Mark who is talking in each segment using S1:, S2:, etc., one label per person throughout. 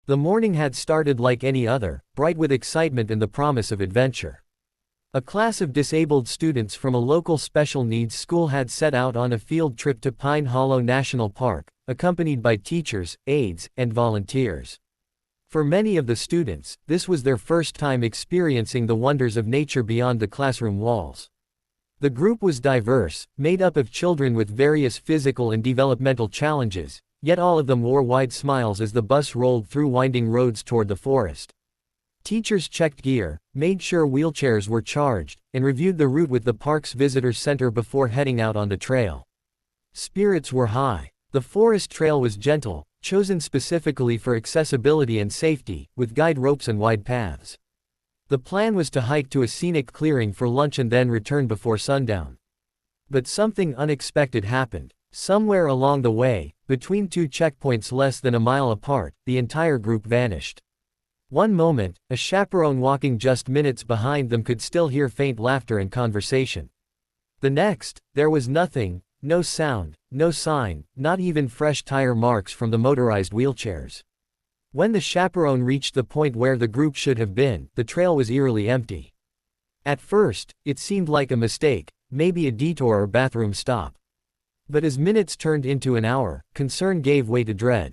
S1: The morning had started like any other, bright with excitement and the promise of adventure. A class of disabled students from a local special needs school had set out on a field trip to Pine Hollow National Park, accompanied by teachers, aides, and volunteers. For many of the students, this was their first time experiencing the wonders of nature beyond the classroom walls. The group was diverse, made up of children with various physical and developmental challenges, yet all of them wore wide smiles as the bus rolled through winding roads toward the forest. Teachers checked gear, made sure wheelchairs were charged, and reviewed the route with the park's visitor center before heading out on the trail. Spirits were high. The forest trail was gentle, chosen specifically for accessibility and safety, with guide ropes and wide paths. The plan was to hike to a scenic clearing for lunch and then return before sundown. But something unexpected happened. Somewhere along the way, between two checkpoints less than a mile apart, the entire group vanished. One moment, a chaperone walking just minutes behind them could still hear faint laughter and conversation. The next, there was nothing, no sound, no sign, not even fresh tire marks from the motorized wheelchairs. When the chaperone reached the point where the group should have been, the trail was eerily empty. At first, it seemed like a mistake, maybe a detour or bathroom stop. But as minutes turned into an hour, concern gave way to dread.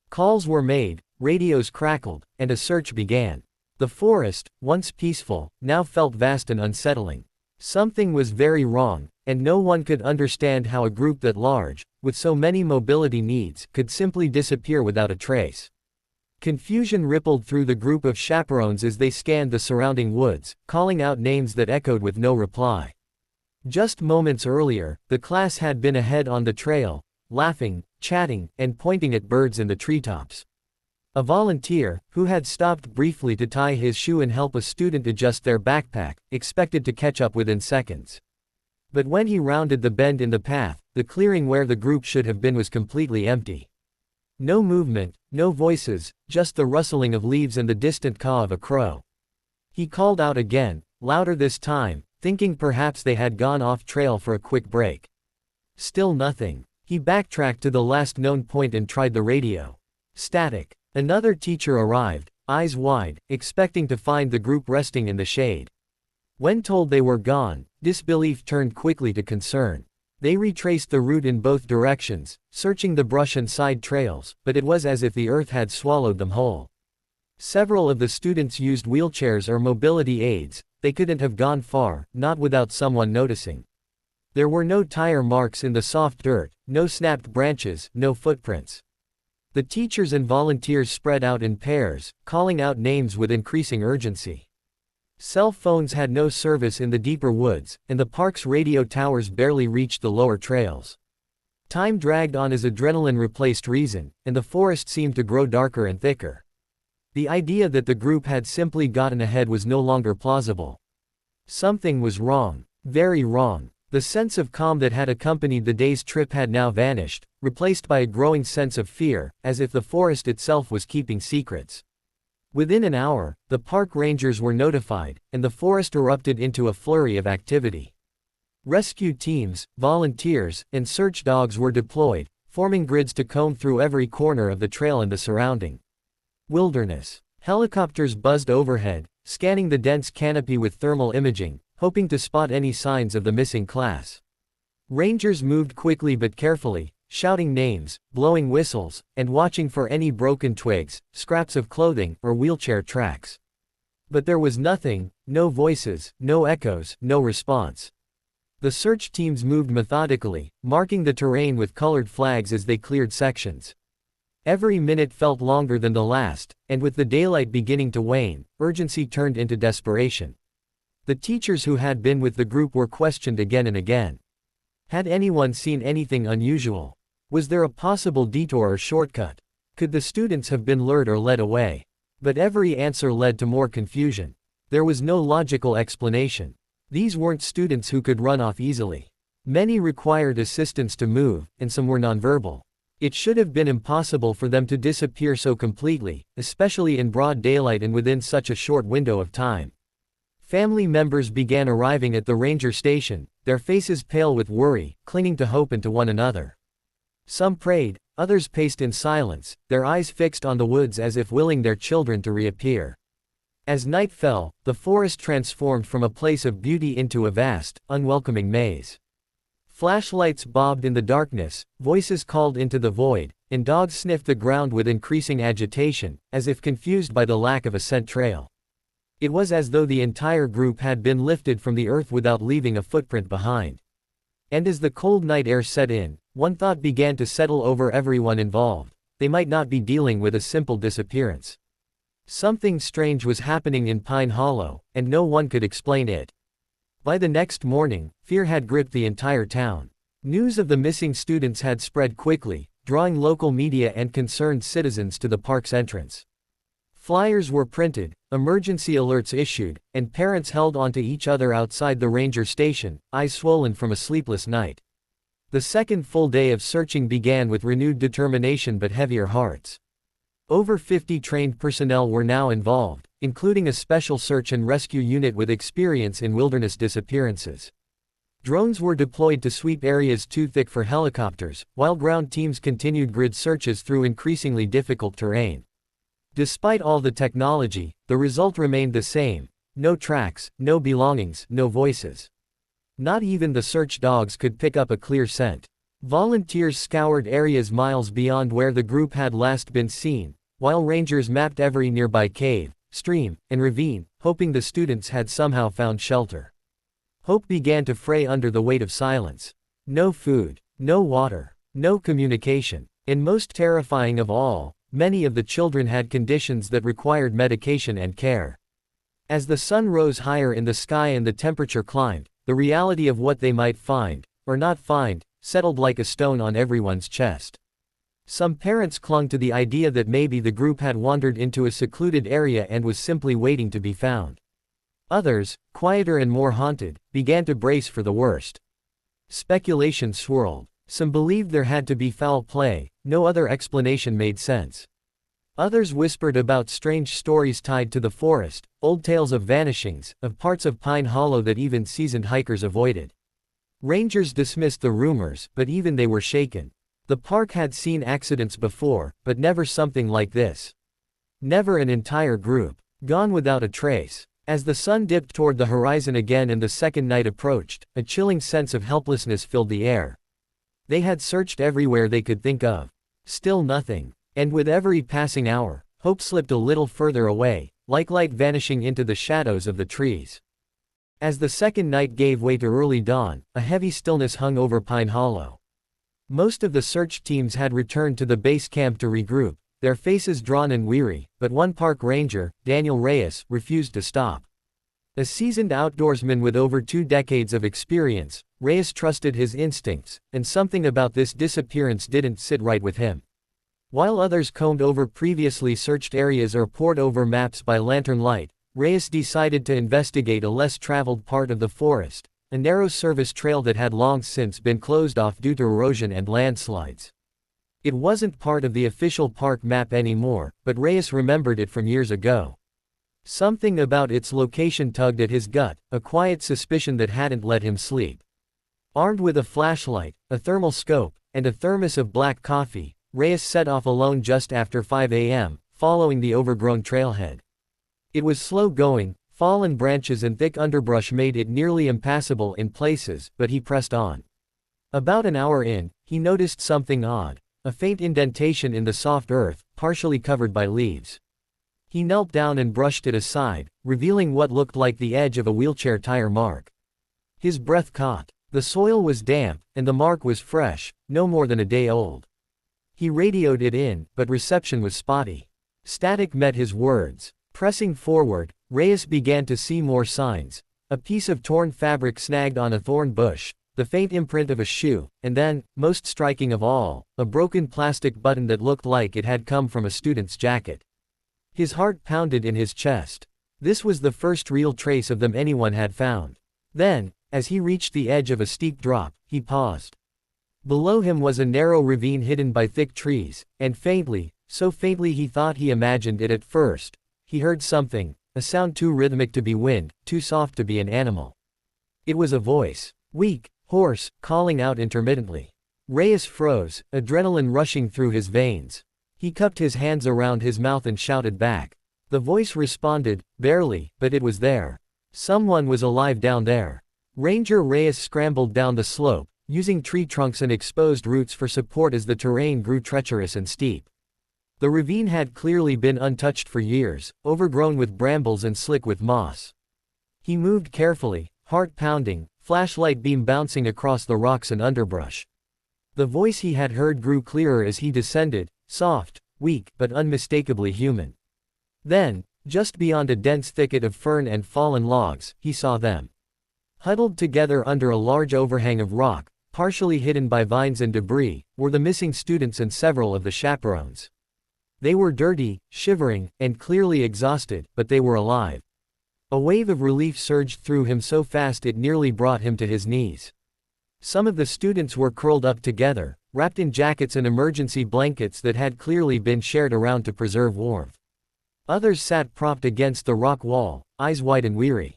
S1: Calls were made, radios crackled, and a search began. The forest, once peaceful, now felt vast and unsettling. Something was very wrong, and no one could understand how a group that large, with so many mobility needs, could simply disappear without a trace. Confusion rippled through the group of chaperones as they scanned the surrounding woods, calling out names that echoed with no reply. Just moments earlier, the class had been ahead on the trail, laughing, chatting, and pointing at birds in the treetops. A volunteer, who had stopped briefly to tie his shoe and help a student adjust their backpack, expected to catch up within seconds. But when he rounded the bend in the path, the clearing where the group should have been was completely empty. No movement, no voices, just the rustling of leaves and the distant caw of a crow. He called out again, louder this time, thinking perhaps they had gone off trail for a quick break. Still nothing. He backtracked to the last known point and tried the radio. Static. Another teacher arrived, eyes wide, expecting to find the group resting in the shade. When told they were gone, disbelief turned quickly to concern. They retraced the route in both directions, searching the brush and side trails, but it was as if the earth had swallowed them whole. Several of the students used wheelchairs or mobility aids. They couldn't have gone far, not without someone noticing. There were no tire marks in the soft dirt, no snapped branches, no footprints. The teachers and volunteers spread out in pairs, calling out names with increasing urgency. Cell phones had no service in the deeper woods, and the park's radio towers barely reached the lower trails. Time dragged on as adrenaline replaced reason, and the forest seemed to grow darker and thicker. The idea that the group had simply gotten ahead was no longer plausible. Something was wrong, very wrong. The sense of calm that had accompanied the day's trip had now vanished, replaced by a growing sense of fear, as if the forest itself was keeping secrets. Within an hour, the park rangers were notified, and the forest erupted into a flurry of activity. Rescue teams, volunteers, and search dogs were deployed, forming grids to comb through every corner of the trail and the surrounding wilderness. Helicopters buzzed overhead, scanning the dense canopy with thermal imaging, hoping to spot any signs of the missing class. Rangers moved quickly but carefully, shouting names, blowing whistles, and watching for any broken twigs, scraps of clothing, or wheelchair tracks. But there was nothing, no voices, no echoes, no response. The search teams moved methodically, marking the terrain with colored flags as they cleared sections. Every minute felt longer than the last, and with the daylight beginning to wane, urgency turned into desperation. The teachers who had been with the group were questioned again and again. Had anyone seen anything unusual? Was there a possible detour or shortcut? Could the students have been lured or led away? But every answer led to more confusion. There was no logical explanation. These weren't students who could run off easily. Many required assistance to move, and some were nonverbal. It should have been impossible for them to disappear so completely, especially in broad daylight and within such a short window of time. Family members began arriving at the ranger station, their faces pale with worry, clinging to hope and to one another. Some prayed, Others paced in silence, their eyes fixed on the woods as if willing their children to reappear. As night fell, the forest transformed from a place of beauty into a vast, unwelcoming maze. Flashlights bobbed in the darkness, voices called into the void, and dogs sniffed the ground with increasing agitation, as if confused by the lack of a scent trail. It was as though the entire group had been lifted from the earth without leaving a footprint behind. And as the cold night air set in, one thought began to settle over everyone involved: they might not be dealing with a simple disappearance. Something strange was happening in Pine Hollow, and no one could explain it. By the next morning, fear had gripped the entire town. News of the missing students had spread quickly, drawing local media and concerned citizens to the park's entrance. Flyers were printed, emergency alerts issued, and parents held onto each other outside the ranger station, eyes swollen from a sleepless night. The second full day of searching began with renewed determination but heavier hearts. Over 50 trained personnel were now involved, including a special search and rescue unit with experience in wilderness disappearances. Drones were deployed to sweep areas too thick for helicopters, while ground teams continued grid searches through increasingly difficult terrain. Despite all the technology, the result remained the same: no tracks, no belongings, no voices. Not even the search dogs could pick up a clear scent. Volunteers scoured areas miles beyond where the group had last been seen, while rangers mapped every nearby cave, stream, and ravine, hoping the students had somehow found shelter. Hope began to fray under the weight of silence. No food, no water, no communication, and most terrifying of all, many of the children had conditions that required medication and care. As the sun rose higher in the sky and the temperature climbed, the reality of what they might find, or not find, settled like a stone on everyone's chest. Some parents clung to the idea that maybe the group had wandered into a secluded area and was simply waiting to be found. Others, quieter and more haunted, began to brace for the worst. Speculation swirled. Some believed there had to be foul play, no other explanation made sense. Others whispered about strange stories tied to the forest, old tales of vanishings, of parts of Pine Hollow that even seasoned hikers avoided. Rangers dismissed the rumors, but even they were shaken. The park had seen accidents before, but never something like this. Never an entire group gone without a trace. As the sun dipped toward the horizon again and the second night approached, a chilling sense of helplessness filled the air. They had searched everywhere they could think of. Still nothing. And with every passing hour, hope slipped a little further away, like light vanishing into the shadows of the trees. As the second night gave way to early dawn, a heavy stillness hung over Pine Hollow. Most of the search teams had returned to the base camp to regroup, their faces drawn and weary, but one park ranger, Daniel Reyes, refused to stop. A seasoned outdoorsman with over 2 decades of experience, Reyes trusted his instincts, and something about this disappearance didn't sit right with him. While others combed over previously searched areas or pored over maps by lantern light, Reyes decided to investigate a less traveled part of the forest, a narrow service trail that had long since been closed off due to erosion and landslides. It wasn't part of the official park map anymore, but Reyes remembered it from years ago. Something about its location tugged at his gut, a quiet suspicion that hadn't let him sleep. Armed with a flashlight, a thermal scope, and a thermos of black coffee, Reyes set off alone just after 5 a.m., following the overgrown trailhead. It was slow going, fallen branches and thick underbrush made it nearly impassable in places, but he pressed on. About an hour in, he noticed something odd, a faint indentation in the soft earth, partially covered by leaves. He knelt down and brushed it aside, revealing what looked like the edge of a wheelchair tire mark. His breath caught. The soil was damp, and the mark was fresh, no more than a day old. He radioed it in, but reception was spotty. Static met his words. Pressing forward, Reyes began to see more signs. A piece of torn fabric snagged on a thorn bush, the faint imprint of a shoe, and then, most striking of all, a broken plastic button that looked like it had come from a student's jacket. His heart pounded in his chest. This was the first real trace of them anyone had found. Then, as he reached the edge of a steep drop, he paused. Below him was a narrow ravine hidden by thick trees, and faintly, so faintly he thought he imagined it at first, he heard something, a sound too rhythmic to be wind, too soft to be an animal. It was a voice, weak, hoarse, calling out intermittently. Reyes froze, adrenaline rushing through his veins. He cupped his hands around his mouth and shouted back. The voice responded, barely, but it was there. Someone was alive down there. Ranger Reyes scrambled down the slope, using tree trunks and exposed roots for support as the terrain grew treacherous and steep. The ravine had clearly been untouched for years, overgrown with brambles and slick with moss. He moved carefully, heart pounding, flashlight beam bouncing across the rocks and underbrush. The voice he had heard grew clearer as he descended, soft, weak, but unmistakably human. Then, just beyond a dense thicket of fern and fallen logs, he saw them. Huddled together under a large overhang of rock, partially hidden by vines and debris, were the missing students and several of the chaperones. They were dirty, shivering, and clearly exhausted, but they were alive. A wave of relief surged through him so fast it nearly brought him to his knees. Some of the students were curled up together, wrapped in jackets and emergency blankets that had clearly been shared around to preserve warmth. Others sat propped against the rock wall, eyes wide and weary.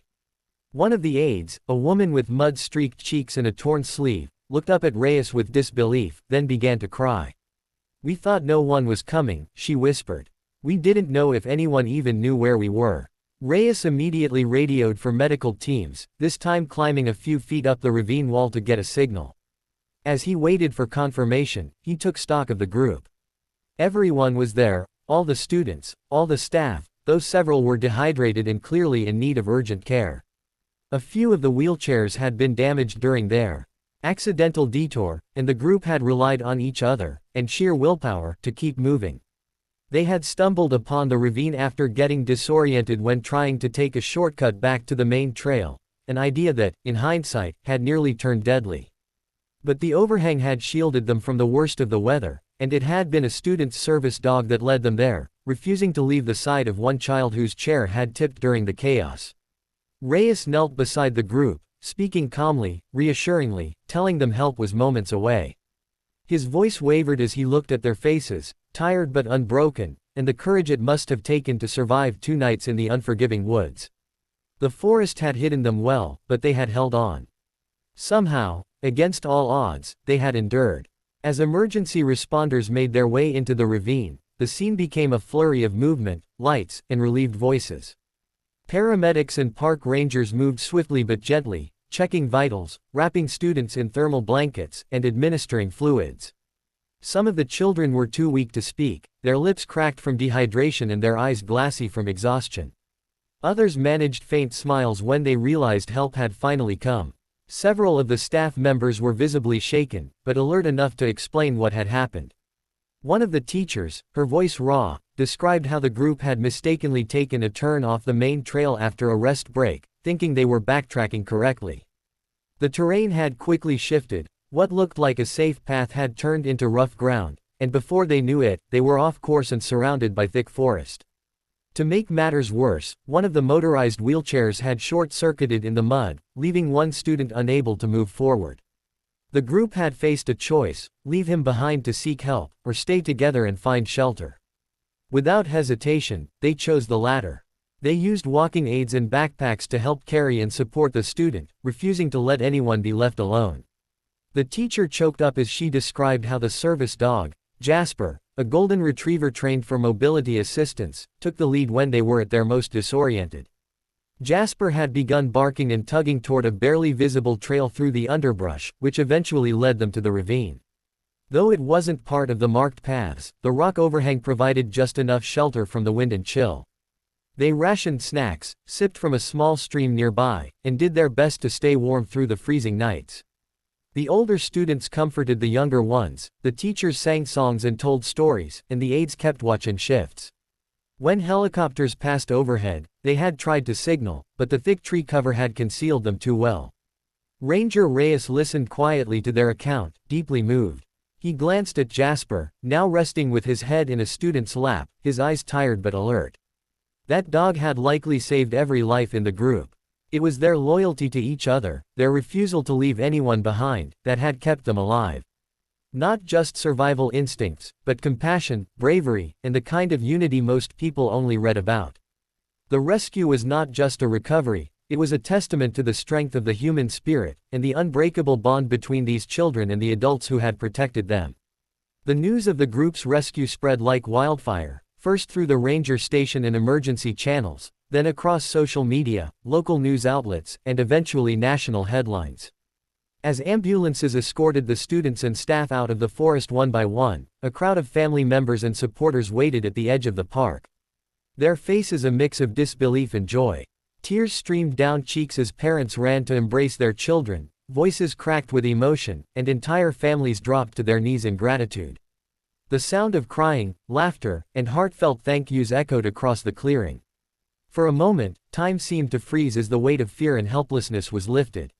S1: One of the aides, a woman with mud-streaked cheeks and a torn sleeve, looked up at Reyes with disbelief, then began to cry. "We thought no one was coming," she whispered. "We didn't know if anyone even knew where we were." Reyes immediately radioed for medical teams, this time climbing a few feet up the ravine wall to get a signal. As he waited for confirmation, he took stock of the group. Everyone was there, all the students, all the staff, though several were dehydrated and clearly in need of urgent care. A few of the wheelchairs had been damaged during their accidental detour, and the group had relied on each other, and sheer willpower, to keep moving. They had stumbled upon the ravine after getting disoriented when trying to take a shortcut back to the main trail, an idea that, in hindsight, had nearly turned deadly. But the overhang had shielded them from the worst of the weather, and it had been a student's service dog that led them there, refusing to leave the side of one child whose chair had tipped during the chaos. Reyes knelt beside the group, speaking calmly, reassuringly, telling them help was moments away. His voice wavered as he looked at their faces, tired but unbroken, and the courage it must have taken to survive 2 nights in the unforgiving woods. The forest had hidden them well, but they had held on. Somehow, against all odds, they had endured. As emergency responders made their way into the ravine, the scene became a flurry of movement, lights, and relieved voices. Paramedics and park rangers moved swiftly but gently, checking vitals, wrapping students in thermal blankets, and administering fluids. Some of the children were too weak to speak, their lips cracked from dehydration and their eyes glassy from exhaustion. Others managed faint smiles when they realized help had finally come. Several of the staff members were visibly shaken, but alert enough to explain what had happened. One of the teachers, her voice raw, described how the group had mistakenly taken a turn off the main trail after a rest break, thinking they were backtracking correctly. The terrain had quickly shifted, what looked like a safe path had turned into rough ground, and before they knew it, they were off course and surrounded by thick forest. To make matters worse, one of the motorized wheelchairs had short-circuited in the mud, leaving one student unable to move forward. The group had faced a choice: leave him behind to seek help, or stay together and find shelter. Without hesitation, they chose the latter. They used walking aids and backpacks to help carry and support the student, refusing to let anyone be left alone. The teacher choked up as she described how the service dog, Jasper, a golden retriever trained for mobility assistance, took the lead when they were at their most disoriented. Jasper had begun barking and tugging toward a barely visible trail through the underbrush, which eventually led them to the ravine. Though it wasn't part of the marked paths, the rock overhang provided just enough shelter from the wind and chill. They rationed snacks, sipped from a small stream nearby, and did their best to stay warm through the freezing nights. The older students comforted the younger ones, the teachers sang songs and told stories, and the aides kept watch in shifts. When helicopters passed overhead, they had tried to signal, but the thick tree cover had concealed them too well. Ranger Reyes listened quietly to their account, deeply moved. He glanced at Jasper, now resting with his head in a student's lap, his eyes tired but alert. That dog had likely saved every life in the group. It was their loyalty to each other, their refusal to leave anyone behind, that had kept them alive. Not just survival instincts, but compassion, bravery, and the kind of unity most people only read about. The rescue was not just a recovery, It was a testament to the strength of the human spirit, and the unbreakable bond between these children and the adults who had protected them. The news of the group's rescue spread like wildfire, first through the ranger station and emergency channels, then across social media, local news outlets, and eventually national headlines. As ambulances escorted the students and staff out of the forest one by one, a crowd of family members and supporters waited at the edge of the park. Their faces a mix of disbelief and joy. Tears streamed down cheeks as parents ran to embrace their children, voices cracked with emotion, and entire families dropped to their knees in gratitude. The sound of crying, laughter, and heartfelt thank yous echoed across the clearing. For a moment, time seemed to freeze as the weight of fear and helplessness was lifted.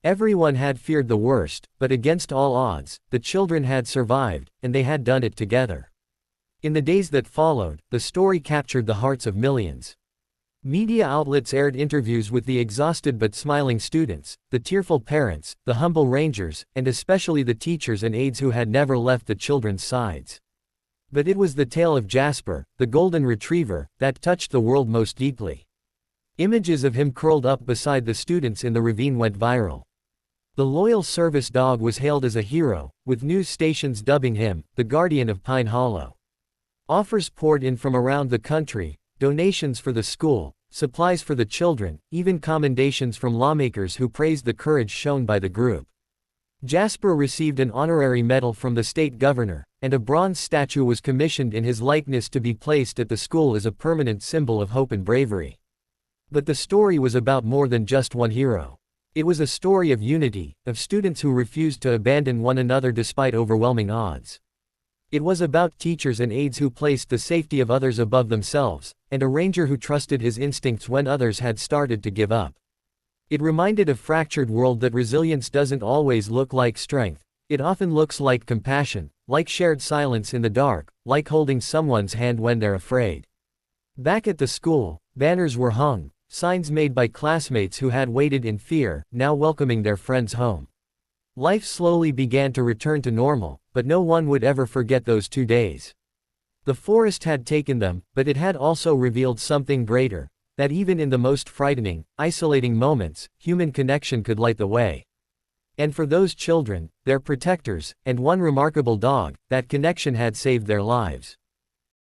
S1: Everyone had feared the worst, but against all odds, the children had survived, and they had done it together. In the days that followed, the story captured the hearts of millions. Media outlets aired interviews with the exhausted but smiling students, the tearful parents, the humble rangers, and especially the teachers and aides who had never left the children's sides. But it was the tale of Jasper, the golden retriever, that touched the world most deeply. Images of him curled up beside the students in the ravine went viral. The loyal service dog was hailed as a hero, with news stations dubbing him the guardian of Pine Hollow. Offers poured in from around the country, donations for the school, supplies for the children, even commendations from lawmakers who praised the courage shown by the group. Jasper received an honorary medal from the state governor, and a bronze statue was commissioned in his likeness to be placed at the school as a permanent symbol of hope and bravery. But the story was about more than just one hero. It was a story of unity, of students who refused to abandon one another despite overwhelming odds. It was about teachers and aides who placed the safety of others above themselves, and a ranger who trusted his instincts when others had started to give up. It reminded a fractured world that resilience doesn't always look like strength, it often looks like compassion, like shared silence in the dark, like holding someone's hand when they're afraid. Back at the school, banners were hung, signs made by classmates who had waited in fear, now welcoming their friends home. Life slowly began to return to normal, but no one would ever forget those 2 days. The forest had taken them, but it had also revealed something greater, that even in the most frightening, isolating moments, human connection could light the way. And for those children, their protectors, and one remarkable dog, that connection had saved their lives.